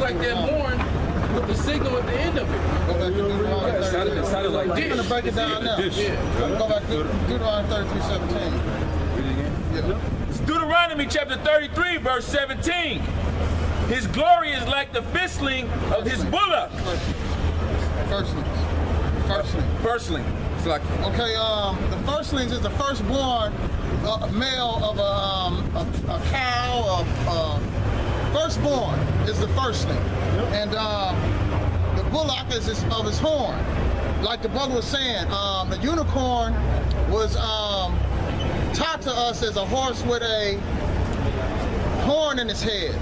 like that horn with the signal at the end of it. Go back to Deuteronomy 33. It sounded like I'm going to break it down now. Go back to Deuteronomy 33:17. It's Deuteronomy chapter 33, verse 17. His glory is like the firstling of his bullock. Firstling. It's like okay. The firstlings is the firstborn male of a cow. Firstborn is the firstling, and the bullock is of his horn. Like the brother was saying, the unicorn was taught to us as a horse with a horn in his head.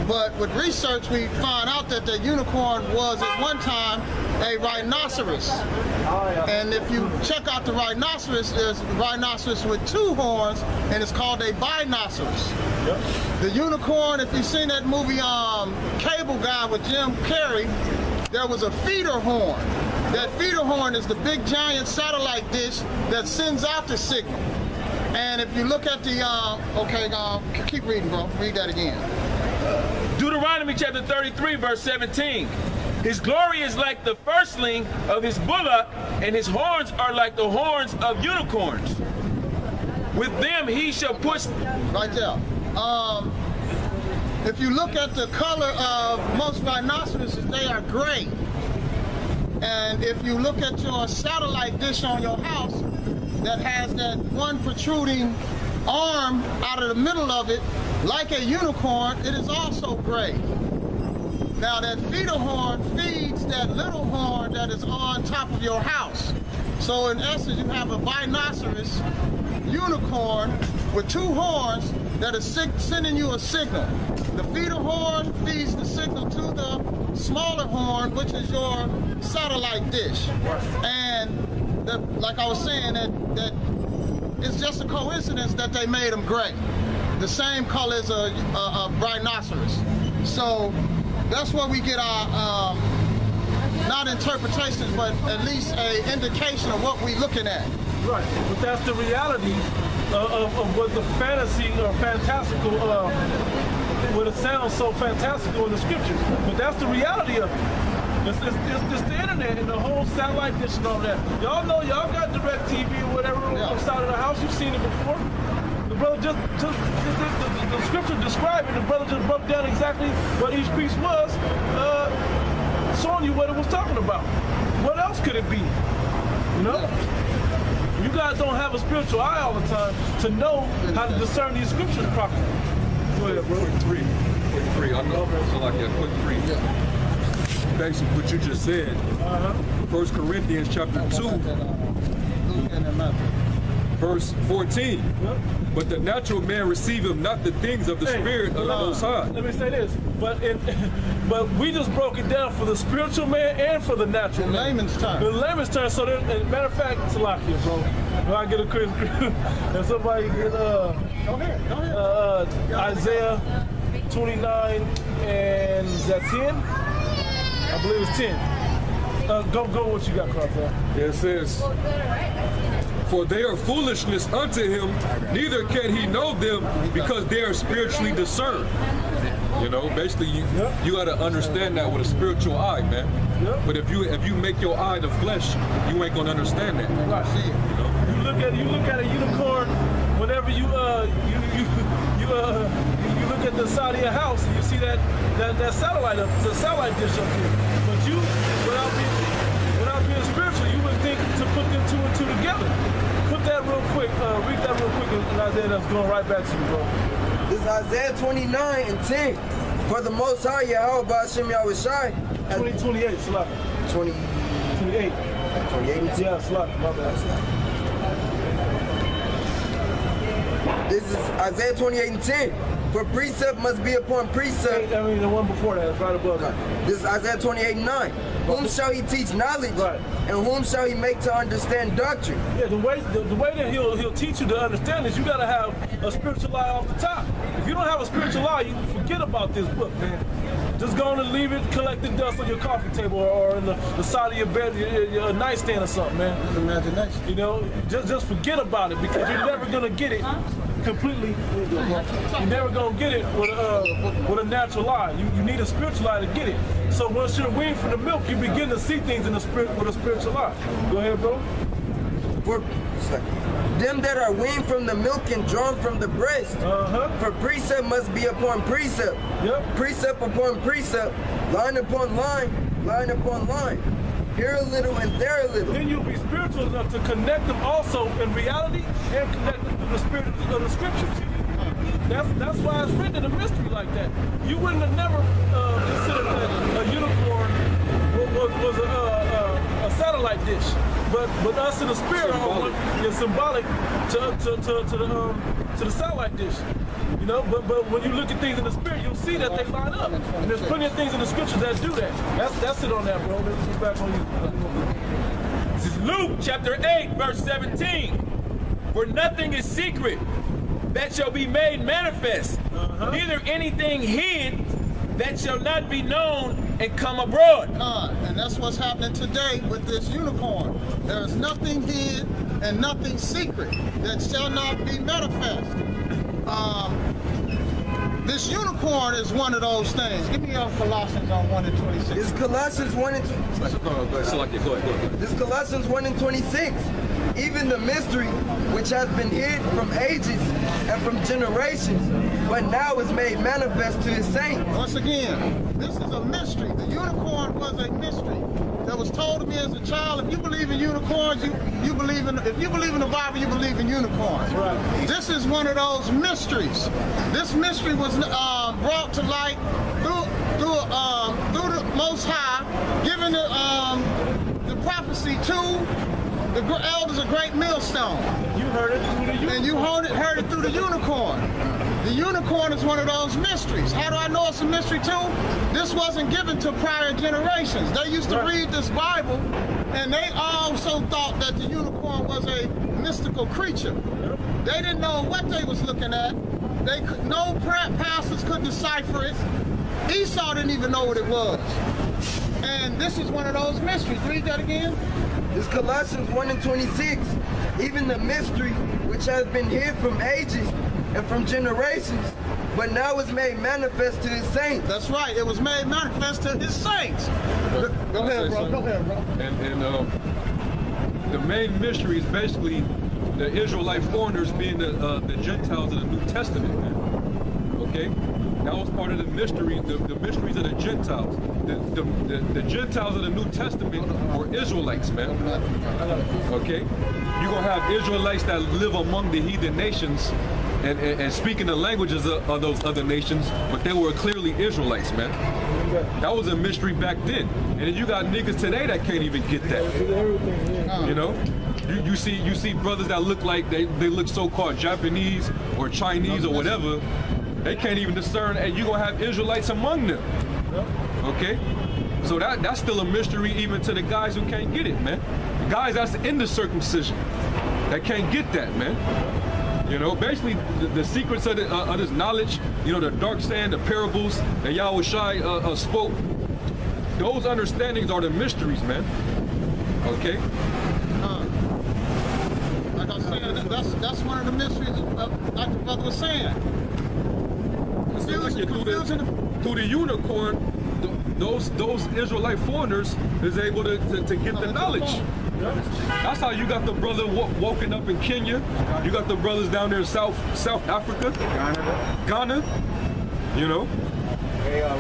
But with research, we found out that the unicorn was at one time a rhinoceros. And if you check out the rhinoceros, there's a rhinoceros with two horns, and it's called a binoceros. The unicorn, if you've seen that movie Cable Guy with Jim Carrey, there was a feeder horn. That feeder horn is the big giant satellite dish that sends out the signal. And if you look at the, keep reading, bro. Read that again. Deuteronomy chapter 33, verse 17. His glory is like the firstling of his bullock, and his horns are like the horns of unicorns. With them he shall push. Right there. If you look at the color of most rhinoceroses, they are gray. And if you look at your satellite dish on your house that has that one protruding arm out of the middle of it, like a unicorn, it is also gray. Now that feeder horn feeds that little horn that is on top of your house. So in essence, you have a binoceros unicorn with two horns that is sending you a signal. The feeder horn feeds the signal to the smaller horn, which is your satellite dish. And like I was saying, that it's just a coincidence that they made them gray. The same color as a rhinoceros. So that's where we get our, not interpretations, but at least an indication of what we're looking at. Right, but that's the reality of what the fantasy or fantastical, what it sounds so fantastical in the scriptures. But that's the reality of it. It's the internet and the whole satellite dish and all that. Y'all know, y'all got direct TV or whatever on the side of the house. You've seen it before. The brother just the scripture described it. The brother just broke down exactly what each piece was, showing you what it was talking about. What else could it be? You know? You guys don't have a spiritual eye all the time to know how to discern these scriptures properly. Go ahead, bro. Quick three. I know. So like a quick three. Basically, what you just said. 1 Corinthians chapter 2, verse 14. But the natural man receiveth not the things of the Spirit of the Most High. Let me say this, but we just broke it down for the spiritual man and for the natural man. Layman's term. The layman's term. So, matter of fact, Salakia, bro. When I get a quick, and somebody get Go ahead. Isaiah 29 and is that 10? I believe it's 10. Go what you got, Carter. It says, for they are foolishness unto him, neither can he know them because they are spiritually discerned. You know, basically you got to understand that with a spiritual eye, man. But if you make your eye the flesh, you ain't gonna understand that. Right. You know? You look at a unicorn whenever you look at the side of your house and you see that satellite the satellite dish up here. But you, without being spiritual, you would think to put them two and two together. Put that real quick, read that real quick, and Isaiah, that's going right back to you, bro. This is Isaiah 29 and 10. For the Most High, Yahawah B'Hashem Yahushai. 2028, Salak. 28. 28 and 10. Yeah, Salak, my bad. This is Isaiah 28 and 10. For precept must be upon precept. I mean, the one before that, it's right above that. This is Isaiah 28 and 9. Whom shall he teach knowledge? Right. And whom shall he make to understand doctrine? Yeah, the way that he'll teach you to understand is you got to have a spiritual eye off the top. If you don't have a spiritual eye, you forget about this book, man. Just go on and leave it, collect the dust on your coffee table or in the side of your bed, your nightstand or something, man. Imagination. You know, just forget about it because you're never gonna get it completely. You're never gonna get it with a natural eye. You need a spiritual eye to get it. So once you're weaned from the milk, you begin to see things in the spirit with a spiritual eye. Go ahead, bro. For them that are weaned from the milk and drawn from the breast, for precept must be upon precept, precept upon precept, line upon line, line upon line. Here a little and there a little. Then you'll be spiritual enough to connect them also in reality and connect them to the spirit of the scriptures. That's why it's written in a mystery like that. You wouldn't have never considered that a unicorn was a satellite dish, but us in the spirit are symbolic to the satellite dish. You know, but when you look at things in the spirit, you'll see that they line up. And there's plenty of things in the scriptures that do that. That's it on that, bro. Let's get back on you. This is Luke chapter 8, verse 17. For nothing is secret that shall be made manifest, neither anything hid that shall not be known and come abroad. And that's what's happening today with this unicorn. There is nothing hid and nothing secret that shall not be manifest. This unicorn is one of those things. Give me Colossians on 1 and 26. This Colossians 1 and 26. Go ahead. This Colossians 1 and 26. Even the mystery which has been hid from ages and from generations, but now is made manifest to his saints. Once again, this is a mystery. The unicorn was a mystery that was told to me as a child. If you believe in unicorns, you believe in. If you believe in the Bible, you believe in unicorns. Right. This is one of those mysteries. This mystery was brought to light through the Most High, given the prophecy to the elders of Great Millstone. You heard it through the unicorn. And you heard it through the unicorn. The unicorn is one of those mysteries. How do I know it's a mystery too? This wasn't given to prior generations. They used to read this Bible, and they also thought that the unicorn was a mystical creature. They didn't know what they was looking at. No pastors could decipher it. Esau didn't even know what it was. And this is one of those mysteries. Read that again. This Colossians 1 and 26. Even the mystery which has been hid from ages and from generations, but now is made manifest to his saints. That's right. It was made manifest to his saints. Go ahead, bro. Go ahead, bro. And the main mystery is basically the Israelite foreigners being the Gentiles of the New Testament, man. Okay? That was part of the mystery, the mysteries of the Gentiles. The Gentiles of the New Testament were Israelites, man. Okay? You're going to have Israelites that live among the heathen nations and speaking the languages of those other nations, but they were clearly Israelites, man. That was a mystery back then. And then you got niggas today that can't even get that. You know? You see brothers that look like they look so-called Japanese or Chinese or whatever. They can't even discern, and you're gonna have Israelites among them. Okay? So that's still a mystery even to the guys who can't get it, man. The guys that's in the circumcision that can't get that, man. You know, basically the secrets of this knowledge, you know, the dark sand, the parables that Yahawah spoke, those understandings are the mysteries, man. Okay? Like I said, that's one of the mysteries, like the brother was saying. Through the unicorn, those Israelite foreigners is able to get the knowledge. That's how you got the brother woken up in Kenya. You got the brothers down there in South Africa, Ghana, you know,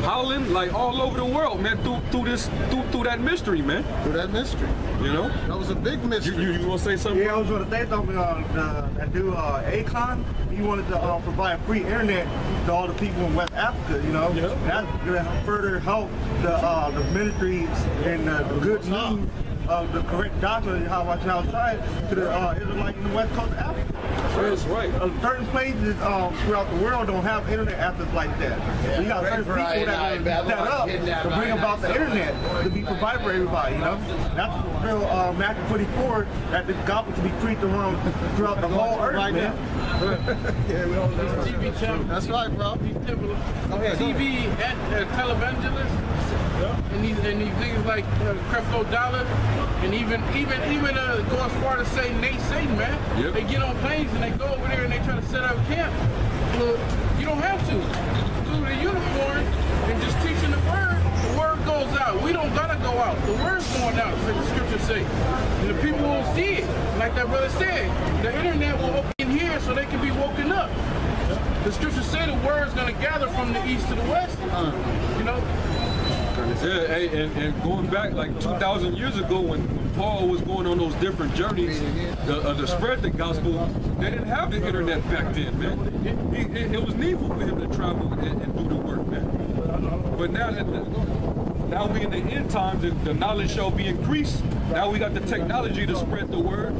Holland, like all over the world, man. Through that mystery, man. Through that mystery, you know. That was a big mystery. You want to say something? Yeah, I was going to say something. That dude Akon, he wanted to provide free internet to all the people in West Africa. You know, that's going to further help the ministries and the good news of the correct doctrine of Yahawah outside to the Israelites in the West Coast of Africa. That's right. Certain places throughout the world don't have internet access like that. So you got certain people that are set up to bring about the internet to be provided for everybody, you know? That's real Matthew 24, that the gospel to be preached around throughout the whole earth, right, man. TV channel. That's right, bro. TV televangelist. And these niggas like Creflo Dollar, and even go as far to say Nate Satan, man. Yep. They get on planes and they go over there and they try to set up camp. Well, you don't have to. Through the unicorn and just teaching the word goes out. We don't gotta go out. The word's going out, like the scriptures say. And the people will see it. Like that brother said, the internet will open here so they can be woken up. The scriptures say the word's gonna gather from the east to the west. You know? Yeah, hey, and going back like 2,000 years ago when Paul was going on those different journeys to spread the gospel, they didn't have the internet back then, man. It was needful for him to travel and do the work, man. But now we in the end times, the knowledge shall be increased. Now we got the technology to spread the word.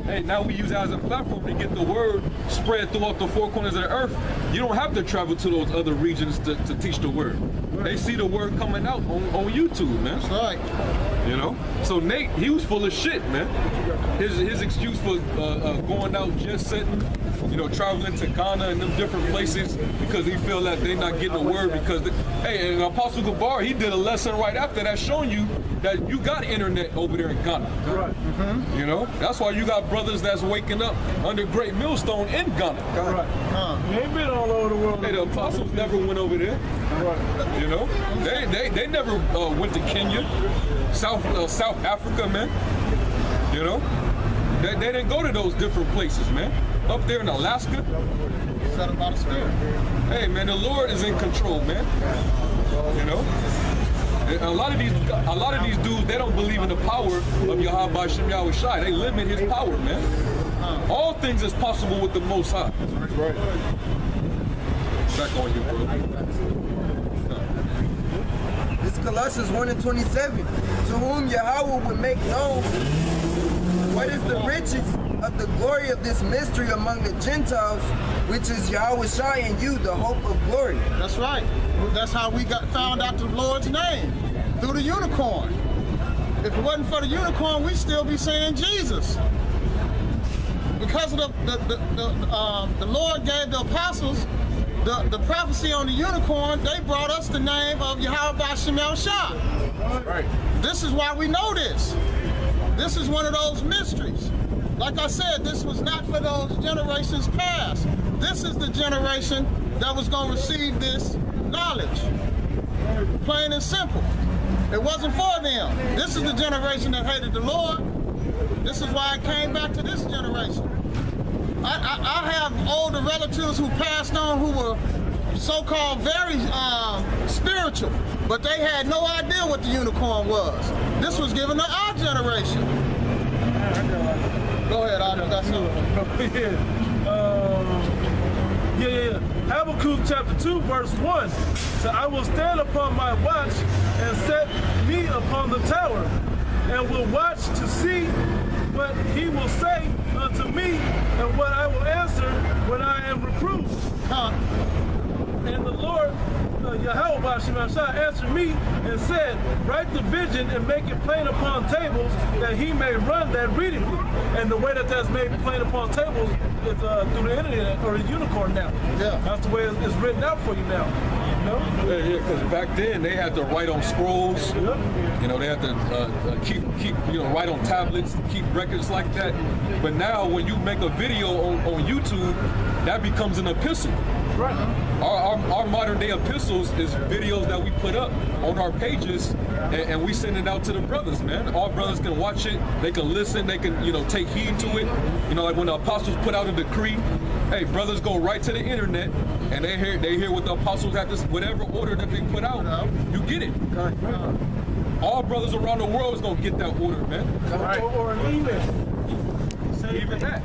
Hey, now we use it as a platform to get the word spread throughout the four corners of the earth. You don't have to travel to those other regions to teach the word. They see the word coming out on YouTube, man. That's right. You know? So Nate, he was full of shit, man. His excuse for going out just sitting, you know, traveling to Ghana and them different places because he feel that they not getting the word because, hey, and Apostle Gabar, he did a lesson right after that showing you that you got internet over there in Ghana. Right. Mm-hmm. You know? That's why you got brothers that's waking up under Great Millstone in Ghana. Right. You ain't been all over the world. Hey, the apostles never went over there. Right. You know? They never went to Kenya, South Africa, man. You know? They didn't go to those different places, man. Up there in Alaska. Set about a spirit. Hey, man, the Lord is in control, man. You know? And a lot of these dudes, they don't believe in the power of Yahawah Shem Yahweh Shai. They limit his power, man. All things is possible with the Most High. That's right. Back on you, bro. This Colossians 1:27. To whom Yahawah would make known what is the riches of the glory of this mystery among the Gentiles, which is Yahawah Shai in you, the hope of glory. That's right. That's how we found out the Lord's name, through the unicorn. If it wasn't for the unicorn, we'd still be saying Jesus. Because of the Lord gave the apostles the prophecy on the unicorn, they brought us the name of Yahawah Shem Yahweh Shai. Right. This is why we know this. This is one of those mysteries. Like I said, this was not for those generations past. This is the generation that was going to receive this knowledge. Plain and simple. It wasn't for them. This is the generation that hated the Lord. This is why I came back to this generation. I have older relatives who passed on who were so-called very spiritual, but they had no idea what the unicorn was. This was given to our generation. Go ahead, I got something. Yeah. Habakkuk chapter 2, verse 1. So I will stand upon my watch and set me upon the tower, and will watch to see what he will say unto me, and what I will answer when I am reproved. And the Lord, Yahawah Shem Yahweh Shai, answered me and said, write the vision and make it plain upon tables, that he may run that readeth it. And the way that that's made plain upon tables is through the internet or the unicorn now. Yeah. That's the way it's written out for you now. You know? Yeah, because back then they had to write on scrolls. Yep. You know, they had to keep write on tablets, keep records like that. But now when you make a video on YouTube, that becomes an epistle. Right. Our modern day epistles is videos that we put up on our pages, and we send it out to the brothers, man. All brothers can watch it, they can listen, they can, take heed to it. Like when the apostles put out a decree, hey, brothers go right to the internet and they hear what the apostles have, whatever order that they put out, you get it. All brothers around the world is gonna get that order, man. Right. Or an email. Even that,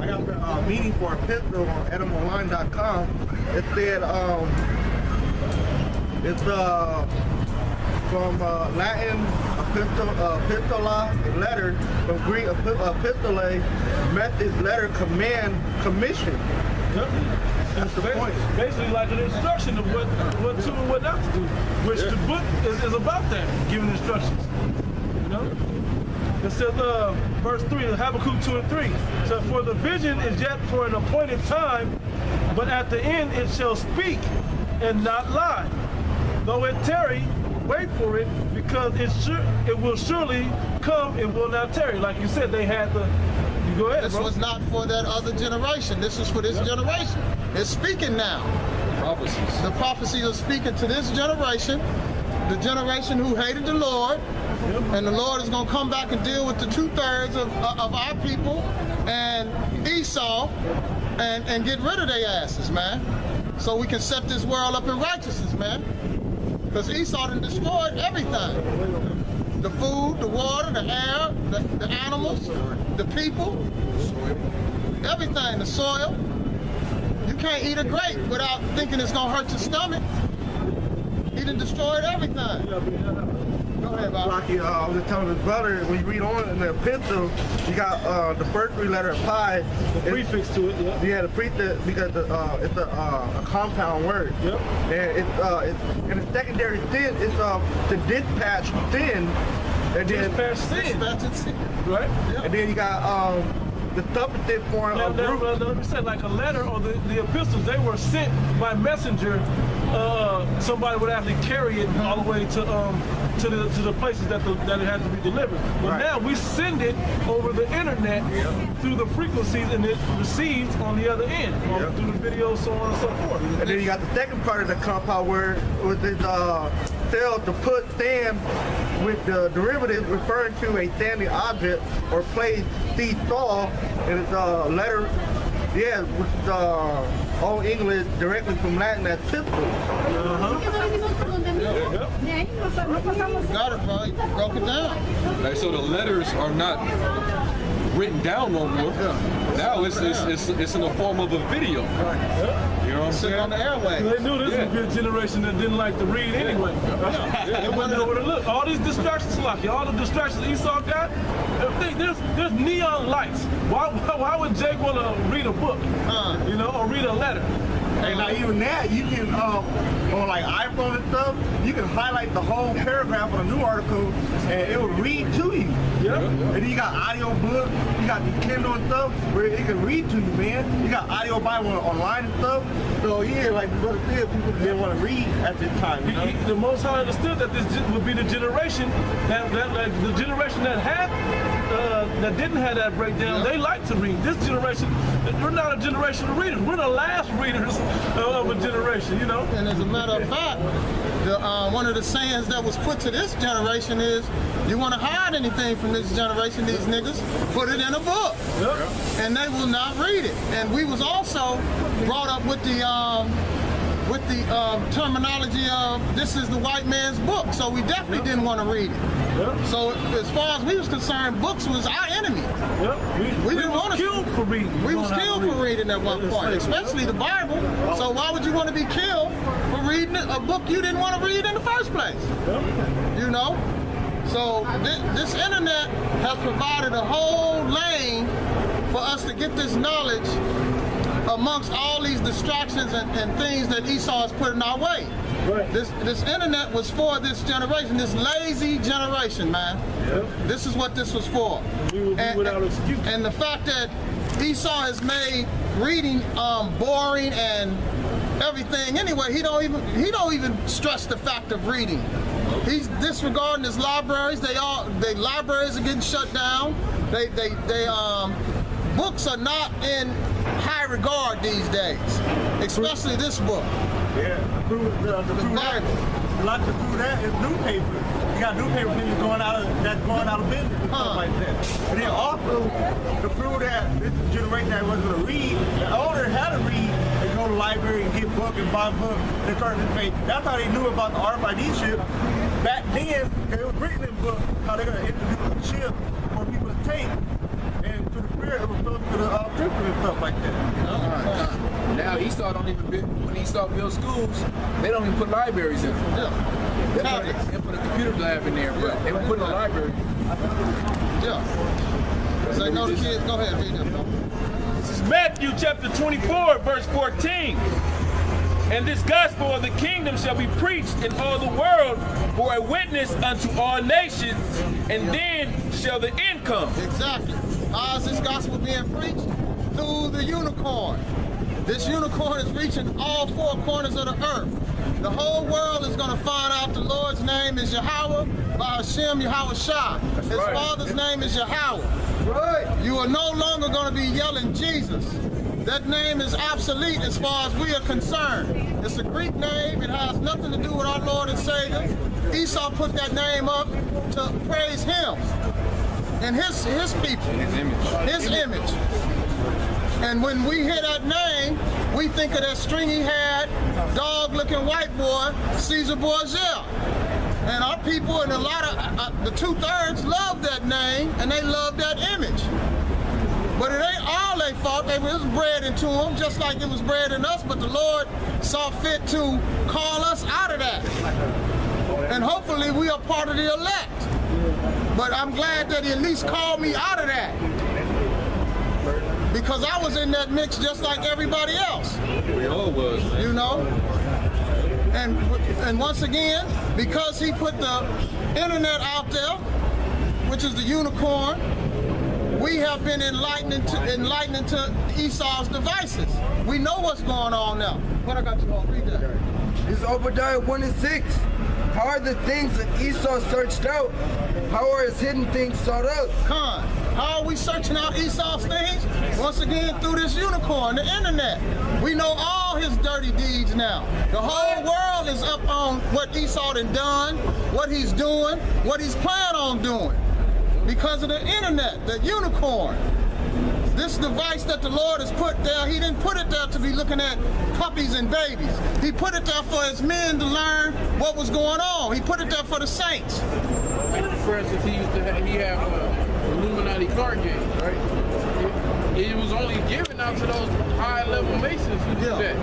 I got the meeting for a pistol on edomonline.com. It said it's from Latin epistola, letter, from Greek epistole, method, letter, command, commission. Yep. That's the point. Basically like an instruction of what to and what not to do, which the book is about that, giving instructions. It says, verse 3, Habakkuk 2 and 3. So for the vision is yet for an appointed time, but at the end it shall speak and not lie. though it tarry, wait for it, because it will surely come, it will not tarry. Like you said, they had the. You go ahead, This bro. was not for that other generation. This is for this generation. It's speaking now. Prophecies. The prophecies are speaking to this generation, the generation who hated the Lord, and the Lord is going to come back and deal with the 2/3 of our people and Esau and get rid of their asses, man. So we can set this world up in righteousness, man. Because Esau done destroyed everything. The food, the water, the air, the animals, the people, everything, the soil. You can't eat a grape without thinking it's going to hurt your stomach. He done destroyed everything. Go ahead, Bob. Rocky, I was telling his brother, when you read on in the epistle, you got the first 3 letters of pi. The prefix to it, yeah. Yeah, the prefix, because it's a compound word. Yep. And it's and the secondary sin is to dispatch sin. And then, Dispatch sin. Right? and then you got the substantive form of Now, group. let me say, like a letter or the epistles, they were sent by messenger. Somebody would have to carry it all the way to the places that it had to be delivered. But Right. now we send it over the internet through the frequencies, and it receives on the other end through the video, so on and so forth. And then you got the second part of the compound word, which is still to put stand with the derivative referring to a standing object or place, see, saw, and it's a letter, which is Old English directly from Latin as pistol. Got it, bro. You broke it down. Like, so the letters are not written down no more. Now it's in the form of a video. You know what I'm Sitting on saying? the airway. They knew this would be a generation that didn't like to read anyway. They wouldn't know where to look. All these distractions, like all the distractions Esau got, there's neon lights. Why would Jake want to read a book, or read a letter? And now even that, you can, on like iPhone and stuff, you can highlight the whole paragraph on a new article and it will read to you. Yeah. And then you got audio book, you got the Kindle and stuff where it can read to you, man. You got audio Bible online and stuff. So yeah, like what it is, people didn't want to read at this time. You know? The Most High understood that this would be the generation that didn't have that breakdown. They like to read. This generation, we're not a generation of readers. We're the last readers of a generation, you know. And as a matter of fact, one of the sayings that was put to this generation is, you want to hide anything from this generation, these niggas, put it in a book. Yep. And they will not read it. And we was also brought up with the terminology of this is the white man's book. So we definitely didn't want to read it. Yep. So as far as we was concerned, books was our enemy. Yep. We didn't want to killed for reading. We was killed for reading at one point, especially the Bible. So why would you want to be killed for reading a book you didn't want to read in the first place? Yep. You know? So this internet has provided a whole lane for us to get this knowledge amongst all these distractions and things that Esau is putting our way. Right. This internet was for this generation, this lazy generation, man. Yep. This is what this was for. We will be without excuse. And the fact that Esau has made reading boring and everything. Anyway, he don't even stress the fact of reading. He's disregarding his libraries. Their libraries are getting shut down. Books are not in high regard these days, especially this book. Yeah, to prove that, to prove that is newspaper. You got newspaper people going out of business and stuff like that. And then also to prove that this generation that wasn't going to read, the older had to read and go to the library and get book and buy books and start to make. That's how they knew about the RFID chip. Back then, they was written in books how they're going to introduce the chip for people to take. And to the spirit, it was supposed to the scripture and stuff like that. Now Esau don't even when Esau build schools, they don't even put libraries in them. They put a computer lab in there, but they don't put no library. Yeah. So know the kids, go ahead, read them. This is Matthew chapter 24, verse 14. And this gospel of the kingdom shall be preached in all the world for a witness unto all nations, and then shall the end come. Exactly. How is this gospel being preached? Through the unicorn. This unicorn is reaching all four corners of the earth. The whole world is going to find out the Lord's name is Yahawah by Hashem Yahawah Shah. His father's name is Yahawah. Right. You are no longer going to be yelling Jesus. That name is obsolete as far as we are concerned. It's a Greek name. It has nothing to do with our Lord and Savior. Esau put that name up to praise him and his people, his image. And when we hear that name, we think of that stringy-haired, dog-looking white boy, Caesar Borgia. And our people, and a lot of the 2/3 love that name, and they love that image. But it ain't all their fault. It was bred into them, just like it was bred in us, but the Lord saw fit to call us out of that. And hopefully we are part of the elect. But I'm glad that he at least called me out of that. Because I was in that mix just like everybody else. We all was, man. You know? And once again, because he put the internet out there, which is the unicorn, we have been enlightened to Esau's devices. We know what's going on now. What I got you all? Read that. It's Obadiah 1:6. How are the things that Esau searched out? How are his hidden things sought out? Con, how are we searching out Esau's things? Once again, through this unicorn, the internet. We know all his dirty deeds now. The whole world is up on what Esau done, what he's doing, what he's planning on doing. Because of the internet, the unicorn. This device that the Lord has put there, he didn't put it there to be looking at puppies and babies. He put it there for his men to learn what was going on. He put it there for the saints. For instance, he had Illuminati card games, right? It was only given out to those high-level masons who did that.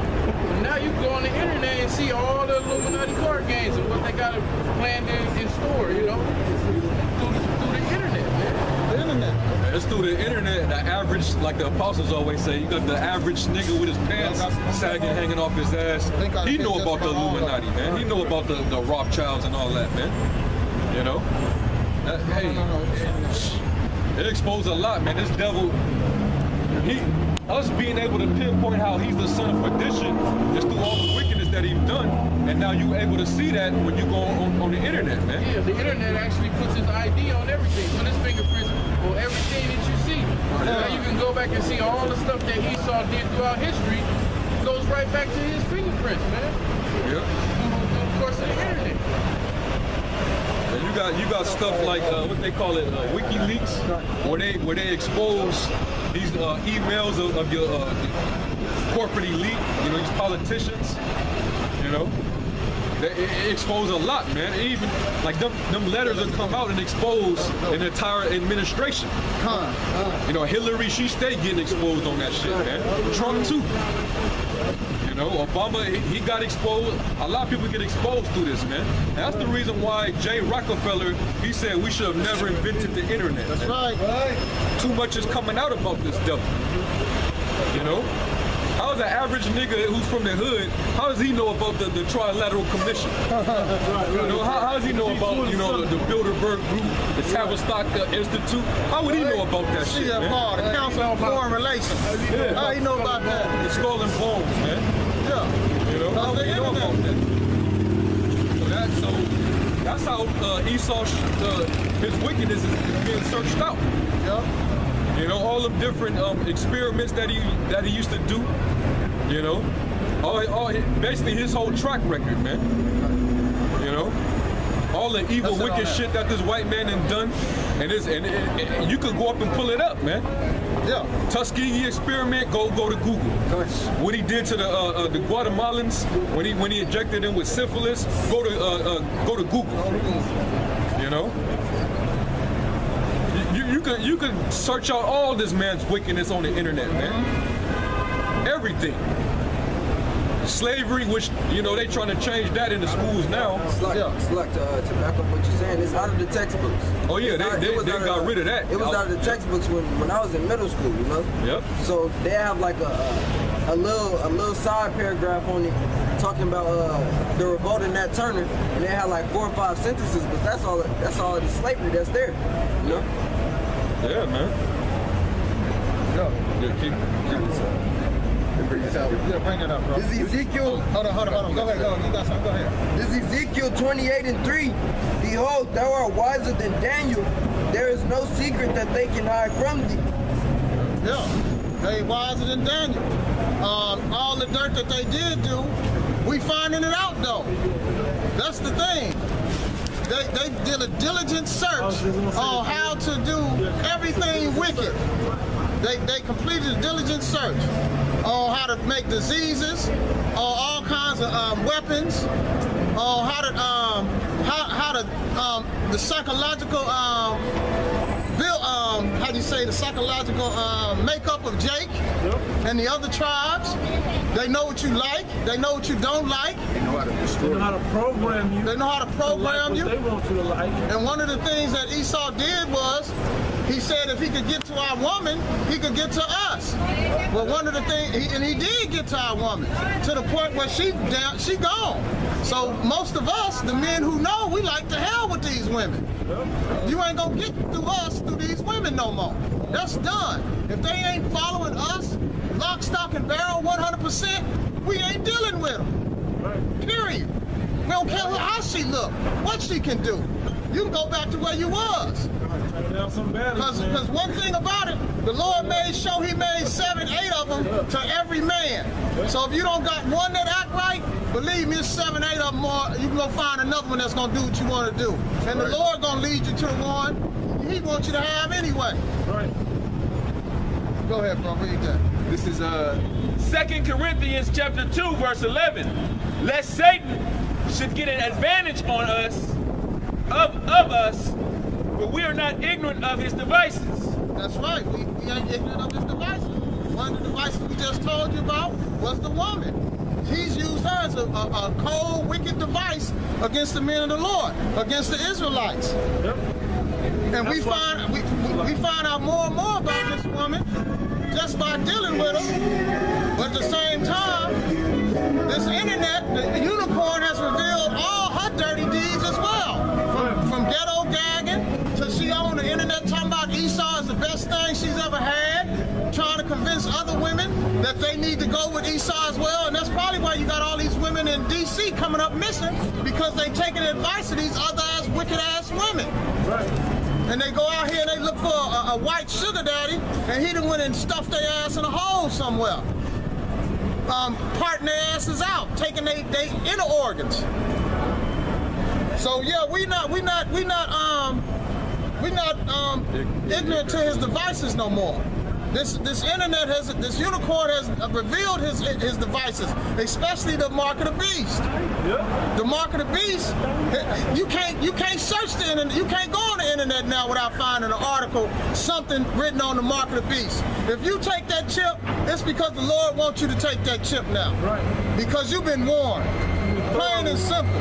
Now you go on the internet and see all the Illuminati card games and what they got planned in store, you know, through the internet, man. The internet. It's through the internet. The average, like the apostles always say, you got the average nigga with his pants sagging, hanging off his ass. He know about the Illuminati, man. He know about the Rothschilds and all that, man. You know? Hey, it exposed a lot, man. This devil, us being able to pinpoint how he's the son of perdition just through all the wickedness that he's done, and now you able to see that when you go on the internet, man. Yeah, the internet actually puts his ID on everything, put his fingerprints on everything that you see. Now you can go back and see all the stuff that Esau did throughout history, goes right back to his fingerprints, man. Yeah. Through the course of the internet. And you got stuff like what they call it, WikiLeaks, where they expose these emails of your corporate elite, you know, these politicians, you know. It expose a lot, man. Even like them letters that come out and expose an entire administration. You know, Hillary, she stayed getting exposed on that shit, man. Trump too. You know, Obama, he got exposed. A lot of people get exposed through this, man. And that's the reason why Jay Rockefeller, he said we should have never invented the internet. That's right. Too much is coming out about this devil. You know? How's the average nigga who's from the hood, how does he know about the Trilateral Commission? You know, how does he know about, you know, the Bilderberg Group, the Tavistock Institute? How would he know about that shit, man? CFR, the Council on Foreign Relations. Yeah. How he know about that? The Skull and Bones, man. Yeah. You know, how would he know about that? So that's how Esau, his wickedness is being searched out. Yeah. You know, all the different experiments that he used to do. You know, basically his whole track record, man. You know, all the evil, wicked shit that this white man has done, and you could go up and pull it up, man. Yeah. Tuskegee experiment. Go to Google. What he did to the Guatemalans when he injected them with syphilis. Go to Google. You know. You can search out all this man's wickedness on the internet, man. Everything. Slavery, which, you know, they trying to change that in the schools now. It's like to back up what you're saying, it's out of the textbooks. Oh yeah, they got rid of that. It was out of the textbooks when I was in middle school, you know? Yep. So they have like a little side paragraph on it talking about the revolt in Nat Turner, and they had like 4 or 5 sentences, but that's all the slavery that's there, you know? Yeah, man. Yeah, keep this up. Yeah, bring it up, bro. This is Ezekiel. Hold on. Go ahead. You got something? Go ahead. This is Ezekiel 28:3. Behold, thou art wiser than Daniel. There is no secret that they can hide from thee. Yeah, they wiser than Daniel. All the dirt that they did do, we finding it out though. That's the thing. They did a diligent search on how to do everything wicked. They completed a diligent search on how to make diseases, on all kinds of weapons, on how to the psychological the psychological makeup of Jake and the other tribes. They know what you like. They know what you don't like. They know how to destroy. They know how to program you. They know how to program you. They want you to like. And one of the things that Esau did was, he said if he could get to our woman, he could get to us. Well, one of the things, and he did get to our woman, to the point where she gone. So most of us, the men who know, we like to hell with these women. You ain't gonna get through us through these women no more. That's done. If they ain't following us, lock, stock, and barrel 100%, we ain't dealing with them. Period. We don't care how she look, what she can do. You can go back to where you was. Because one thing about it, the Lord made sure he made 7, 8 of them to every man. So if you don't got one that act right, believe me, it's 7, 8 of them more. You can go find another one that's going to do what you want to do. And the Lord going to lead you to the one he wants you to have anyway. Right. Go ahead, bro. What you got? This is 2 Corinthians chapter 2, verse 11. Lest Satan should get an advantage on us, of us, but we are not ignorant of his devices. That's right. We ain't ignorant of his devices. One of the devices we just told you about was the woman. He's used her as a cold, wicked device against the men of the Lord, against the Israelites. Yep. And we find out more and more about this woman just by dealing with her. But at the same time, this internet, the unicorn has revealed all her dirty deeds as well. From ghetto gagging to she on the internet talking about Esau is the best thing she's ever had, trying to convince other women that they need to go with Esau as well. And that's probably why you got all these women in D.C. coming up missing, because they taking advice of these other ass, wicked ass women. Right. And they go out here and they look for a white sugar daddy, and he done went and stuffed their ass in a hole somewhere. Parting their asses out, taking their inner organs. So yeah, we not ignorant to his devices no more. This internet this unicorn has revealed his devices, especially the mark of the beast. Yep. The mark of the beast. You can't search the internet. You can't go on the internet now without finding an article, something written on the mark of the beast. If you take that chip, it's because the Lord wants you to take that chip now. Right. Because you've been warned. Plain and simple.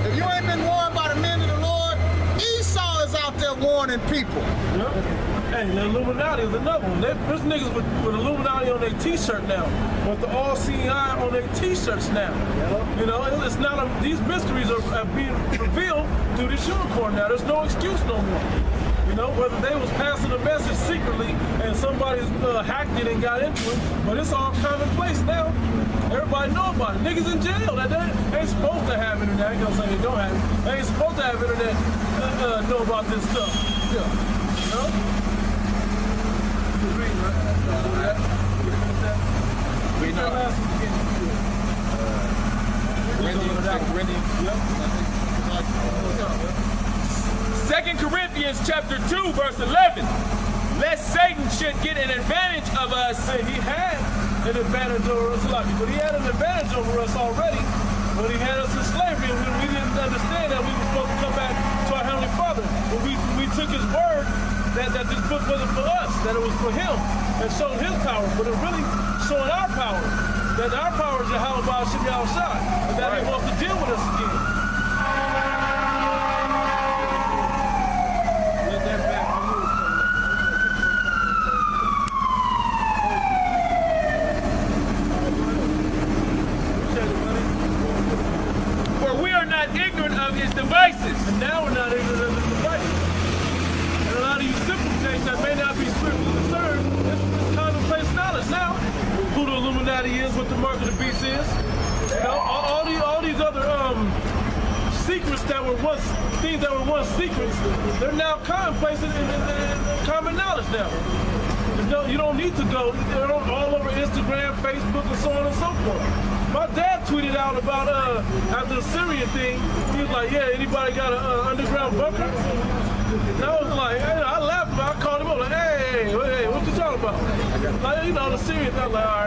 If you ain't been warned by the men of the Lord, Esau is out there warning people. Yep. Hey, the Illuminati is another one. There's niggas with Illuminati on their t-shirt now. With the all-seeing eye on their t-shirts now. You know, it's not these mysteries are being revealed through this unicorn now. There's no excuse no more. You know, whether they was passing a message secretly and somebody hacked it and got into it, but it's all commonplace now. Everybody know about it. Niggas in jail that they ain't supposed to have internet. I ain't gonna say they don't have it. They ain't supposed to have internet know about this stuff. Yeah. You know? We know. Second Corinthians chapter 2, verse 11. Lest Satan should get an advantage of us. Hey, he had an advantage over us, but he had an advantage over us already. But he had us in slavery, and we didn't understand that we were supposed to come back to our Heavenly Father. But we took his word that this book wasn't for us, that it was for him, and showed his power. But it really showing our power, that our power is Yahawah, and that he wants to deal with us again. Let that back For we are not ignorant of his devices. And now we're not ignorant of his devices. And a lot of you simple things that may not be spiritually discerned, it's commonplace knowledge. knowledge now. Who the Illuminati is, what the mark of the beast is. You know, all these other secrets that were once things that were once secrets, they're now commonplace in common knowledge now. You don't need to go. They're all over Instagram, Facebook, and so on and so forth. My dad tweeted out about after the Syrian thing. He was like, "Yeah, anybody got an underground bunker?" And I was like, hey, I laughed, but I called him up like, "Hey, what you talking about?" Like, you know, the Syrian. I was like, all right.